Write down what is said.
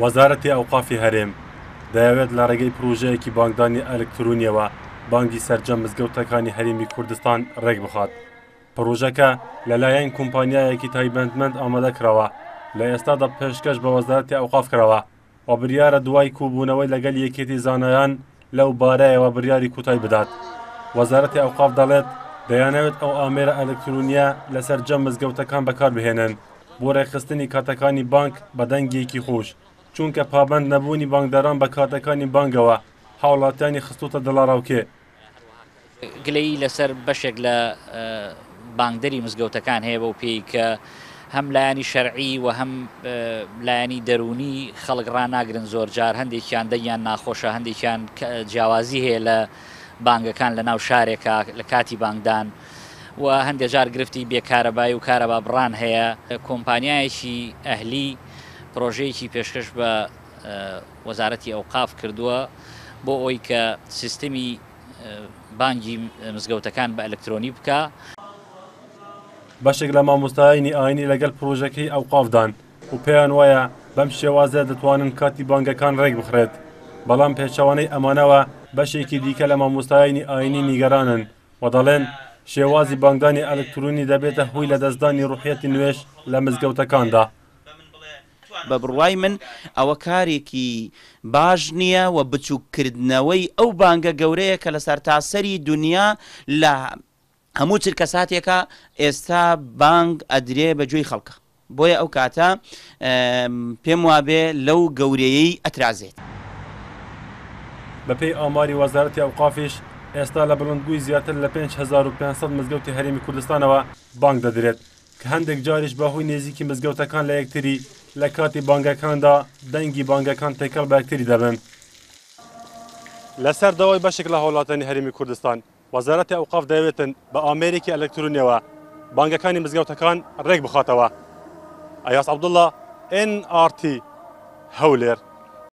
وەزارەتی ئەوقافی هەرێم دەیەوێت لە ڕێگەی پروژەیەکی بانکدانی ئەلکترۆنیەوە بانگی سەرجەم مزگەوتەکانی هەرێمی کوردستان ڕێک بخات. پروژەکە لەلایەن کۆمپانیایەکی تایبەتمەند ئامادەکراوە لە ئێستادا پێشکەش بە وەزارەتی ئەوقاف کراوە و بریارە دوای کوبوونەوەی لەگەل یەکێتی زانایان لەو بارەیەوە بریاری کوتای بدات. وەزارەتی ئەوقاف دەڵێت دەیانەوێت ئەو ئامێرە ئەلکترۆنیە لەسەر جەم مزگەوتەکان بەکاربهێنن بۆ ڕێکخستنی کاتەکانی بانک بە دەنگێکی خۆش، چونکە پابەند نەبوونی بانکداران بە کاتەکانی بانگەوە هاوڵاتیانی خستوتە دڵاڕاوکێ. گلەیی لەسەر بەشێک لە بانکدەری مزگەوتەکان هەیە بەو پێی کە هەم لایانی شەرعی و هەم لایانی دەرونی خەڵک ڕناگرن زۆر جار هەندێکیان دەیان ناخۆشە، هەندێکیان جیاوازی هەیە لە بانگەکان لە ناو شارێکە لە کاتی بانکدان و هەندێک جار گرفتی بێکارەبایی و کارەبا بڕان هەیە. کۆمپانیایەکی ئەهلی پرۆژەیەکی پێشکەش بە وەزارەتی ئەوقاف کردووە بۆ ئەوی کە سیستەمی بانگی مزگەوتەکان بە ئەلکترۆنی بکە. بەشێک لە مامۆستایانی ئاینی لەگەڵ پرۆژەکەی ئەوقافدان و پێیان وایە بەم شێوازە دەتوانن کاتی بانگەکان ڕێک بخرێت، بەڵام پێچەوانەی ئەمانەوە بەشێکی دیکە لە مامۆستایانی ئاینی نیگەرانن و دەڵێن شێوازی بانکدانی ئەلکترۆنی دەبێتە هۆی لە دەستدانی ڕوحەتی نوێش لە مزگەوتەکاندا. بە بڕوای من ئەوە کارێکی باش نییە و بچووکردنەوەی ئەو بانگە گەورەیە کە لە سەرتاسەری دنیا لە هەموو چرکە ساتێکە ئێستا بانگ ئەدرێ بەگوێی خەڵکە، بۆیە ئەو کاتە پێم وابێ لەو گەورەیەی ئەترازێت. بەپێی ئاماری وەزارەتی ئەوقافیش ئێستا لە بڵندبووی زیاتر لە 5500 مزگەوتی هەرێمی کوردستانەوە بانگ دەدرێت کە هەندێک جاریش بەهۆی نێزیکی مزگەوتەکان لە یەکتری لە کاتی بانگەکاندا دەنگی بانگەکان تێکەڵ بە یەکتری دەبن. لەسەر داوای بەشێک لە هاوڵاتیانی هەرێمی کوردستان وەزارەتی ئەوقاف دەیەوێتن بە ئامێرێکی ئەلکترۆنیەوە بانگەکانی مزگەوتەکان ڕێک بخاتەوە. ئەیاس عەبدوڵڵا، NRT هەولێر.